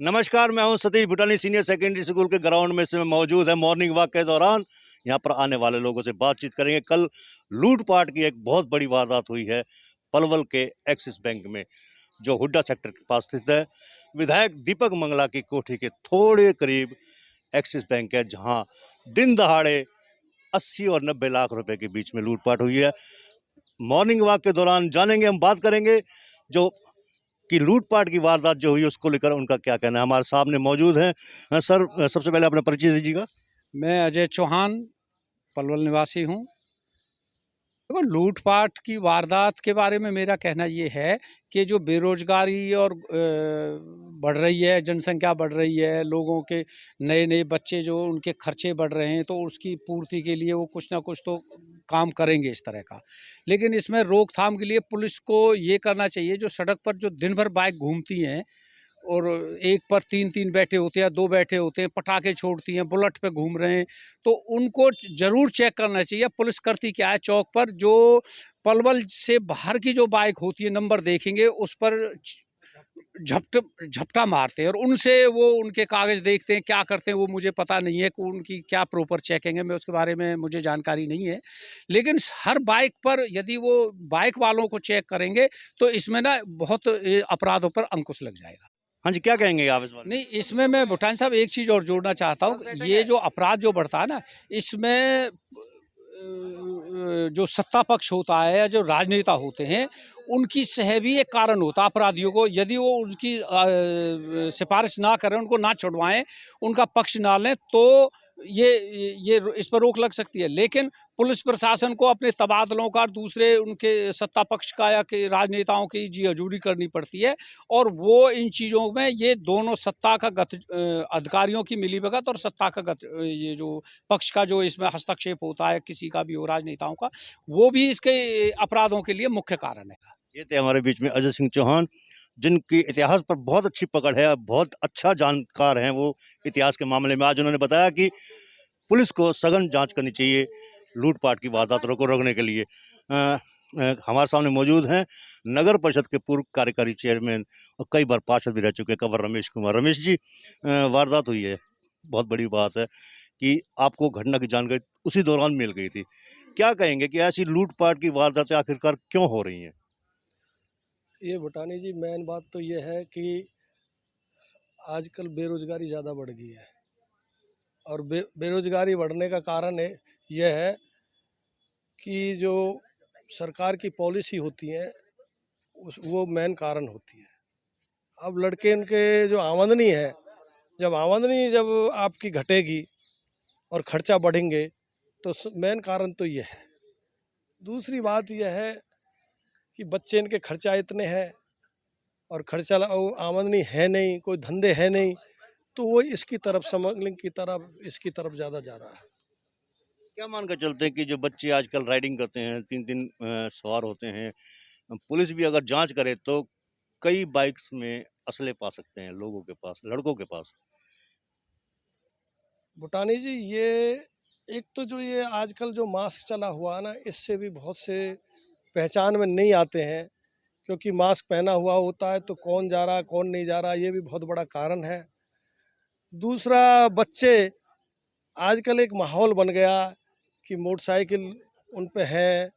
नमस्कार, मैं हूं सतीश भुटानी। सीनियर सेकेंडरी स्कूल के ग्राउंड में से मौजूद है। मॉर्निंग वॉक के दौरान यहां पर आने वाले लोगों से बातचीत करेंगे। कल लूटपाट की एक बहुत बड़ी वारदात हुई है पलवल के एक्सिस बैंक में, जो हुड्डा सेक्टर के पास स्थित है। विधायक दीपक मंगला की कोठी के थोड़े करीब एक्सिस बैंक है, जहां दिन दहाड़े 80 और 90 लाख रुपए के बीच में लूटपाट हुई है। मॉर्निंग वॉक के दौरान जानेंगे, हम बात करेंगे जो कि लूटपाट की वारदात जो हुई उसको लेकर उनका क्या कहना है। हमारे सामने मौजूद हैं। सर, सबसे पहले अपना परिचय दीजिएगा। मैं अजय चौहान, पलवल निवासी हूँ। देखो, लूटपाट की वारदात के बारे में मेरा कहना ये है कि जो बेरोजगारी और बढ़ रही है, जनसंख्या बढ़ रही है, लोगों के नए नए बच्चे जो उनके खर्चे बढ़ रहे हैं, तो उसकी पूर्ति के लिए वो कुछ ना कुछ तो काम करेंगे इस तरह का। लेकिन इसमें रोकथाम के लिए पुलिस को ये करना चाहिए, जो सड़क पर जो दिन भर बाइक घूमती हैं और एक पर तीन तीन बैठे होते हैं, दो बैठे होते हैं, पटाखे छोड़ती हैं, बुलेट पे घूम रहे हैं, तो उनको ज़रूर चेक करना चाहिए। पुलिस करती क्या है, चौक पर जो पलवल से बाहर की जो बाइक होती है, नंबर देखेंगे उस पर झपटा मारते हैं और उनसे वो उनके कागज़ देखते हैं। क्या करते हैं वो मुझे पता नहीं है कि उनकी क्या प्रॉपर चेकिंग है, मैं उसके बारे में मुझे जानकारी नहीं है। लेकिन हर बाइक पर यदि वो बाइक वालों को चेक करेंगे तो इसमें ना बहुत अपराधों पर अंकुश लग जाएगा। हाँ जी, क्या कहेंगे आप इस बारे में? नहीं, इसमें मैं भूटान साहब एक चीज़ और जोड़ना चाहता हूँ। ये जो अपराध जो बढ़ता है ना, इसमें जो सत्ता पक्ष होता है या जो राजनेता होते हैं, उनकी सहवी एक कारण होता है अपराधियों को। यदि वो उनकी सिफारिश ना करें, उनको ना छुड़वाएं, उनका पक्ष ना लें, तो ये इस पर रोक लग सकती है। लेकिन पुलिस प्रशासन को अपने तबादलों का, दूसरे उनके सत्ता पक्ष का या के राजनेताओं की जी हजूरी करनी पड़ती है, और वो इन चीज़ों में ये दोनों सत्ता का अधिकारियों की मिलीभगत और सत्ता का ये जो पक्ष का जो इसमें हस्तक्षेप होता है, किसी का भी हो, राजनेताओं का, वो भी इसके अपराधों के लिए मुख्य कारण है। ये थे हमारे बीच में अजय सिंह चौहान, जिनकी इतिहास पर बहुत अच्छी पकड़ है, बहुत अच्छा जानकार हैं वो इतिहास के मामले में। आज उन्होंने बताया कि पुलिस को सघन जांच करनी चाहिए लूटपाट की वारदातों को रोकने के लिए। हमारे सामने मौजूद हैं नगर परिषद के पूर्व कार्यकारी चेयरमैन और कई बार पार्षद भी रह चुके कंवर रमेश कुमार। रमेश जी, वारदात हुई है, बहुत बड़ी बात है कि आपको घटना की जानकारी उसी दौरान मिल गई थी। क्या कहेंगे कि ऐसी लूटपाट की वारदातें आखिरकार क्यों हो रही हैं? ये भूटानी जी, मेन बात तो ये है कि आजकल बेरोजगारी ज़्यादा बढ़ गई है, और बेरोजगारी बढ़ने का कारण यह है कि जो सरकार की पॉलिसी होती है वो मेन कारण होती है। अब लड़के इनके जो आमदनी है, जब आपकी घटेगी और खर्चा बढ़ेंगे, तो मेन कारण तो ये है। दूसरी बात यह है कि बच्चे इनके खर्चा इतने हैं और आमदनी है नहीं, कोई धंधे है नहीं, तो वो इसकी तरफ, स्मगलिंग की तरफ, इसकी तरफ ज़्यादा जा रहा है। क्या मान कर चलते हैं कि जो बच्चे आजकल राइडिंग करते हैं, 3-3 सवार होते हैं, पुलिस भी अगर जांच करे तो कई बाइक्स में असले पा सकते हैं लोगों के पास, लड़कों के पास। भूटानी जी, ये एक तो जो ये आजकल जो मास्क चला हुआ है ना, इससे भी बहुत से पहचान में नहीं आते हैं, क्योंकि मास्क पहना हुआ होता है तो कौन जा रहा है कौन नहीं जा रहा, ये भी बहुत बड़ा कारण है। दूसरा, बच्चे आजकल एक माहौल बन गया कि मोटरसाइकिल उन पे है।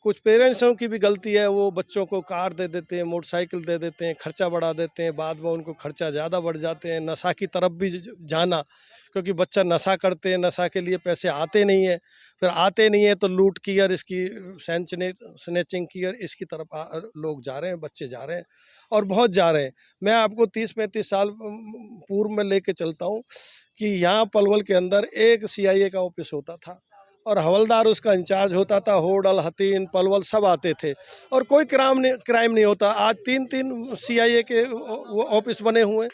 कुछ पेरेंट्सों की भी गलती है, वो बच्चों को कार दे देते हैं, मोटरसाइकिल दे देते हैं, खर्चा बढ़ा देते हैं, बाद में उनको खर्चा ज़्यादा बढ़ जाते हैं। नशा की तरफ भी जाना, क्योंकि बच्चा नशा करते हैं, नशा के लिए पैसे आते नहीं है, फिर आते नहीं है तो लूट की और इसकी स्नैचिंग की और इसकी तरफ लोग जा रहे हैं, बच्चे जा रहे हैं, और बहुत जा रहे हैं। मैं आपको 30-35 साल पूर्व में लेके चलता हूँ कि यहाँ पलवल के अंदर एक CIA का ऑफिस होता था और हवलदार उसका इंचार्ज होता था। होडल, हतीन, पलवल सब आते थे और कोई क्राइम नहीं होता। आज 3-3 CIA के वो ऑफिस बने हुए,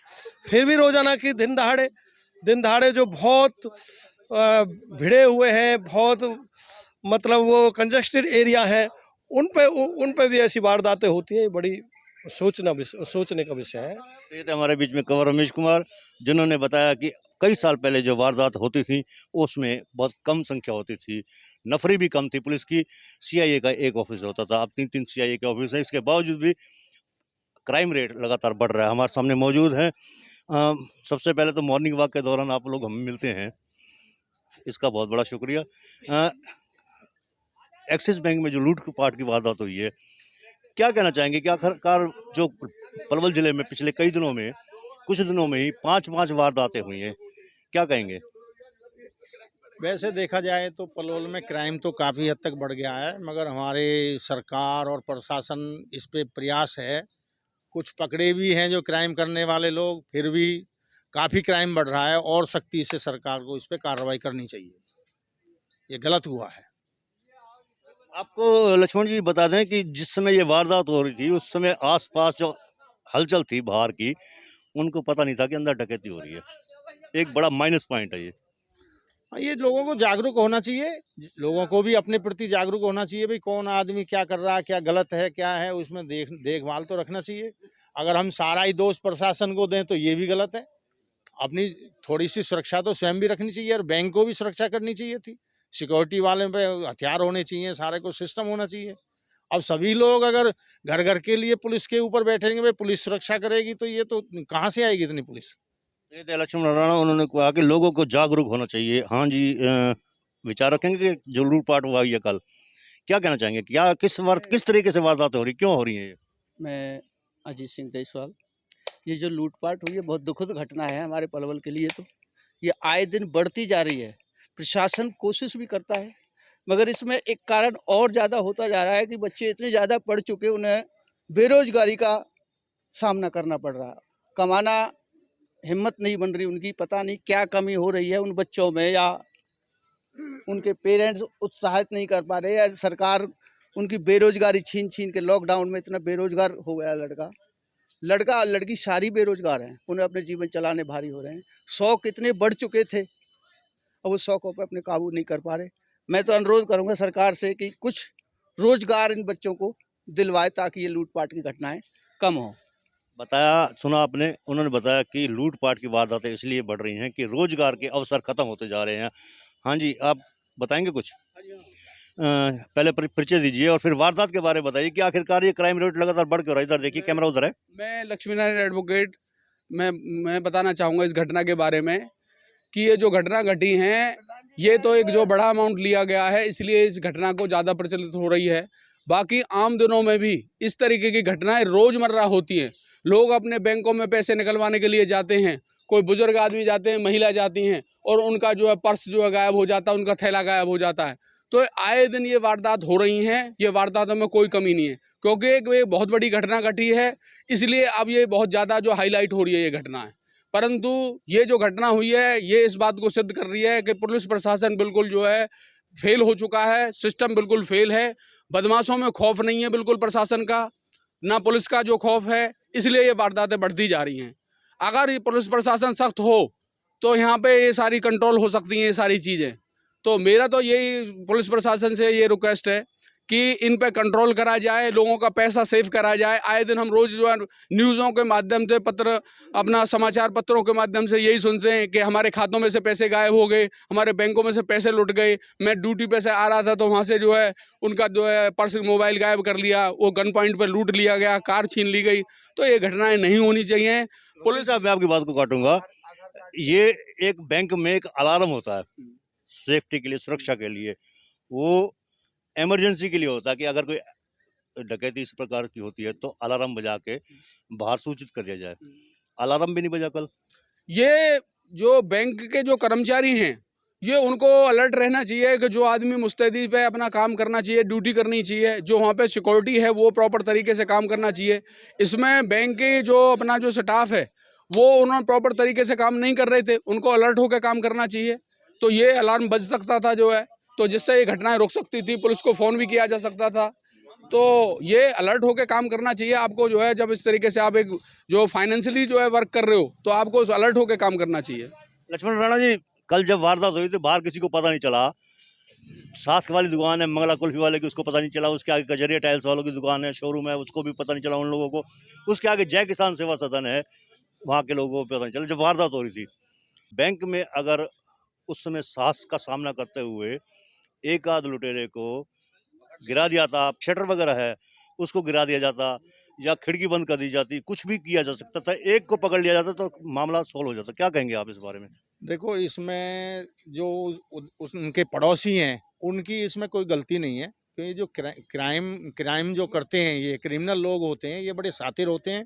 फिर भी रोजाना की दिन दहाड़े जो बहुत भिड़े हुए हैं, बहुत मतलब वो कंजस्टेड एरिया है, उन पे भी ऐसी वारदातें होती हैं। बड़ी सोचने का विषय है। तो ये थे हमारे बीच में कंवर रमेश कुमार, जिन्होंने बताया कि कई साल पहले जो वारदात होती थी उसमें बहुत कम संख्या होती थी नफरी भी कम थी पुलिस की। सीआईए का एक ऑफिसर होता था, अब 3-3 सीआईए के ऑफिसर हैं। इसके बावजूद भी क्राइम रेट लगातार बढ़ रहा है। हमारे सामने मौजूद हैं। सबसे पहले तो मॉर्निंग वॉक के दौरान आप लोग हमें मिलते हैं, इसका बहुत बड़ा शुक्रिया। एक्सिस बैंक में जो लूट पाट की वारदात हुई है, क्या कहना चाहेंगे कि आखिरकार जो पलवल जिले में पिछले कई दिनों में, कुछ दिनों में ही 5 वारदातें हुई हैं, क्या कहेंगे? वैसे देखा जाए तो पलवल में क्राइम तो काफ़ी हद तक बढ़ गया है, मगर हमारे सरकार और प्रशासन इस पे प्रयास है। कुछ पकड़े भी हैं जो क्राइम करने वाले लोग, फिर भी काफ़ी क्राइम बढ़ रहा है और सख्ती से सरकार को इस पे कार्रवाई करनी चाहिए। ये गलत हुआ है। आपको लक्ष्मण जी बता दें कि जिस समय ये वारदात हो रही थी, उस समय आसपास जो हलचल थी बाहर की, उनको पता नहीं था कि अंदर डकैती हो रही है। एक बड़ा माइनस पॉइंट है ये। ये लोगों को जागरूक होना चाहिए, लोगों को भी अपने प्रति जागरूक होना चाहिए। भाई कौन आदमी क्या कर रहा है, क्या गलत है, क्या है, उसमें देखभाल तो रखना चाहिए। अगर हम सारा ही दोष प्रशासन को दें तो ये भी गलत है। अपनी थोड़ी सी सुरक्षा तो स्वयं भी रखनी चाहिए और बैंक को भी सुरक्षा करनी चाहिए थी। सिक्योरिटी वाले पे हथियार होने चाहिए, सारे को सिस्टम होना चाहिए। अब सभी लोग अगर घर घर के लिए पुलिस के ऊपर बैठेंगे, भाई पुलिस सुरक्षा करेगी, तो ये तो कहाँ से आएगी इतनी पुलिस? ये थे लक्ष्मण राणा, उन्होंने कहा कि लोगों को जागरूक होना चाहिए। हाँ जी, विचार रखेंगे कि जो लूटपाट हुआ है कल, क्या कहना चाहेंगे? क्या किस तरीके से वारदात हो रही, क्यों हो रही है ये? मैं अजीत सिंह देसवाल। ये जो लूटपाट हुई है बहुत दुखद घटना है हमारे पलवल के लिए। तो ये आए दिन बढ़ती जा रही है। प्रशासन कोशिश भी करता है, मगर इसमें एक कारण और ज़्यादा होता जा रहा है कि बच्चे इतने ज़्यादा पढ़ चुके, उन्हें बेरोजगारी का सामना करना पड़ रहा है। कमाना हिम्मत नहीं बन रही उनकी। पता नहीं क्या कमी हो रही है उन बच्चों में, या उनके पेरेंट्स उत्साहित नहीं कर पा रहे, या सरकार उनकी बेरोजगारी छीन छीन के, लॉकडाउन में इतना बेरोजगार हो गया लड़का और लड़की सारी बेरोजगार हैं। उन्हें अपने जीवन चलाने भारी हो रहे हैं। शौक इतने बढ़ चुके थे, अब उस शौकों पे अपने काबू नहीं कर पा रहे। मैं तो अनुरोध करूंगा सरकार से कि कुछ रोजगार इन बच्चों को दिलवाए ताकि ये लूटपाट की घटनाएं कम हो। बताया, सुना आपने, उन्होंने बताया कि लूटपाट की वारदातें इसलिए बढ़ रही हैं कि रोजगार के अवसर खत्म होते जा रहे हैं। हाँ जी, आप बताएंगे कुछ? पहले परिचय दीजिए और फिर वारदात के बारे में बताइए कि आखिरकार ये क्राइम रेट लगातार बढ़ क्यों रहा है। इधर देखिए, कैमरा उधर है। मैं लक्ष्मी नारायण एडवोकेट। मैं बताना चाहूँगा इस घटना के बारे में कि ये जो घटना घटी है, ये तो एक जो बड़ा अमाउंट लिया गया है, इसलिए इस घटना को ज़्यादा प्रचलित हो रही है। बाकी आम दिनों में भी इस तरीके की घटनाएं रोज़मर्रा होती हैं। लोग अपने बैंकों में पैसे निकलवाने के लिए जाते हैं, कोई बुजुर्ग आदमी जाते हैं, महिला जाती हैं, और उनका जो है पर्स जो है गायब हो जाता है, उनका थैला गायब हो जाता है। तो आए दिन ये वारदात हो रही हैं। ये वारदातों में कोई कमी नहीं है, क्योंकि एक बहुत बड़ी घटना घटी है, इसलिए अब ये बहुत ज़्यादा जो हाईलाइट हो रही है ये घटना है। परंतु ये जो घटना हुई है, ये इस बात को सिद्ध कर रही है कि पुलिस प्रशासन बिल्कुल जो है फेल हो चुका है। सिस्टम बिल्कुल फेल है। बदमाशों में खौफ नहीं है बिल्कुल प्रशासन का, ना पुलिस का जो खौफ है, इसलिए ये वारदातें बढ़ती जा रही हैं। अगर ये पुलिस प्रशासन सख्त हो तो यहाँ पे ये सारी कंट्रोल हो सकती हैं, ये सारी चीज़ें। तो मेरा तो यही पुलिस प्रशासन से ये रिक्वेस्ट है कि इन पे कंट्रोल करा जाए, लोगों का पैसा सेव करा जाए। आए दिन हम रोज़ जो है न्यूज़ों के माध्यम से, अपना समाचार पत्रों के माध्यम से यही सुनते हैं कि हमारे खातों में से पैसे गायब हो गए, हमारे बैंकों में से पैसे लुट गए। मैं ड्यूटी पे से आ रहा था तो वहाँ से जो है उनका जो है पर्स, मोबाइल गायब कर लिया, वो गन पॉइंट पर लूट लिया गया, कार छीन ली गई। तो ये घटनाएं नहीं होनी चाहिए। पुलिस साहब, मैं आपकी बात को काटूंगा। ये एक बैंक में एक अलार्म होता है सेफ्टी के लिए, सुरक्षा के लिए। वो इमरजेंसी के लिए होता है कि अगर कोई डकैती इस प्रकार की होती है तो अलार्म बजा के बाहर सूचित कर दिया जाए। अलार्म भी नहीं बजा कल। ये जो बैंक के जो कर्मचारी हैं, ये उनको अलर्ट रहना चाहिए कि जो आदमी मुस्तैदी पे अपना काम करना चाहिए, ड्यूटी करनी चाहिए। जो वहाँ पे सिक्योरिटी है वो प्रॉपर तरीके से काम करना चाहिए। इसमें बैंक के जो अपना जो स्टाफ है वो उन्होंने प्रॉपर तरीके से काम नहीं कर रहे थे, उनको अलर्ट होकर काम करना चाहिए। तो ये अलार्म बज सकता था जो है, तो जिससे ये घटनाएं रुक सकती थी। पुलिस को फ़ोन भी किया जा सकता था। तो ये अलर्ट होकर काम करना चाहिए आपको। जो है जब इस तरीके से आप एक जो फाइनेंशियली जो है वर्क कर रहे हो, तो आपको अलर्ट होकर काम करना चाहिए। लक्ष्मण राणा जी, कल जब वारदात हुई तो बाहर किसी को पता नहीं चला। साथ वाली दुकान है मंगला कुल्फी वाले की, उसको पता नहीं चला। उसके आगे कजरिया टाइल्स वालों की दुकान है, शोरूम है, उसको भी पता नहीं चला उन लोगों को। उसके आगे जय किसान सेवा सदन है, वहाँ के लोगों को पता नहीं चला जब वारदात हो रही थी। बैंक में अगर उस समय साहस का सामना करते हुए एक आध लुटेरे को गिरा दिया था, शटर वगैरह है उसको गिरा दिया जाता या खिड़की बंद कर दी जाती, कुछ भी किया जा सकता था, एक को पकड़ लिया जाता तो मामला सोल्व हो जाता। क्या कहेंगे आप इस बारे में? देखो, इसमें जो उनके पड़ोसी हैं उनकी इसमें कोई गलती नहीं है, क्योंकि जो क्राइम जो करते हैं, ये क्रिमिनल लोग होते हैं, ये बड़े शातिर होते हैं।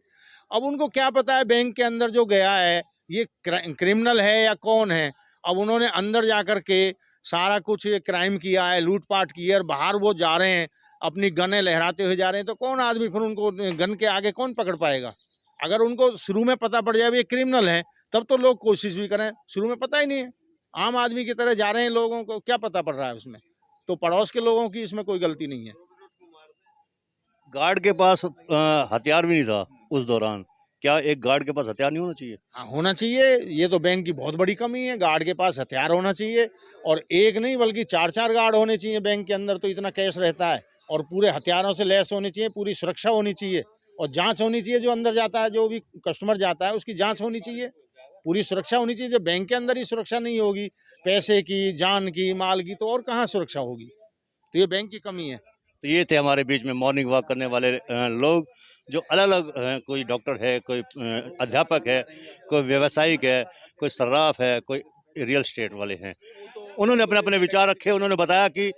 अब उनको क्या पता है बैंक के अंदर जो गया है ये क्रिमिनल है या कौन है। अब उन्होंने अंदर जा कर के सारा कुछ ये क्राइम किया है, लूटपाट की है, और बाहर वो जा रहे हैं अपनी गनें लहराते हुए जा रहे हैं, तो कौन आदमी फिर उनको गन के आगे कौन पकड़ पाएगा? अगर उनको शुरू में पता पड़ जाए ये क्रिमिनल है, तब तो लोग कोशिश भी करें। शुरू में पता ही नहीं है, आम आदमी की तरह जा रहे हैं, लोगों को क्या पता पड़ रहा है उसमें। तो पड़ोस के लोगों की इसमें कोई गलती नहीं है। गार्ड के पास हथियार भी नहीं था उस दौरान, क्या एक गार्ड के पास हथियार नहीं होना चाहिए? हाँ, होना चाहिए। ये तो बैंक की बहुत बड़ी कमी है, गार्ड के पास हथियार होना चाहिए, और एक नहीं बल्कि 4-4 गार्ड होने चाहिए बैंक के अंदर। तो इतना कैश रहता है और पूरे हथियारों से लैस होनी चाहिए, पूरी सुरक्षा होनी चाहिए, और जांच होनी चाहिए। जो अंदर जाता है, जो भी कस्टमर जाता है, उसकी जांच होनी चाहिए, पूरी सुरक्षा होनी चाहिए। जब बैंक के अंदर ही सुरक्षा नहीं होगी, पैसे की, जान की, माल की, तो और कहाँ सुरक्षा होगी? तो ये बैंक की कमी है। तो ये थे हमारे बीच में मॉर्निंग वॉक करने वाले लोग, जो अलग अलग, कोई डॉक्टर है, कोई अध्यापक है, कोई व्यवसायिक है, कोई सर्राफ है, कोई रियल एस्टेट वाले हैं। उन्होंने अपने अपने विचार रखे। उन्होंने बताया कि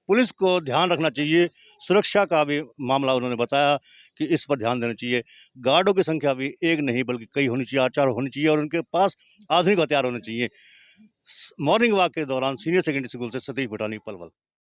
पुलिस को ध्यान रखना चाहिए, सुरक्षा का भी मामला उन्होंने बताया कि इस पर ध्यान देना चाहिए। गार्डों की संख्या भी एक नहीं बल्कि कई होनी चाहिए, 8-4 होनी चाहिए, और उनके पास आधुनिक हथियार होने चाहिए। मॉर्निंग वॉक के दौरान सीनियर सेकेंडरी स्कूल से सतीश भुटानी, पलवल।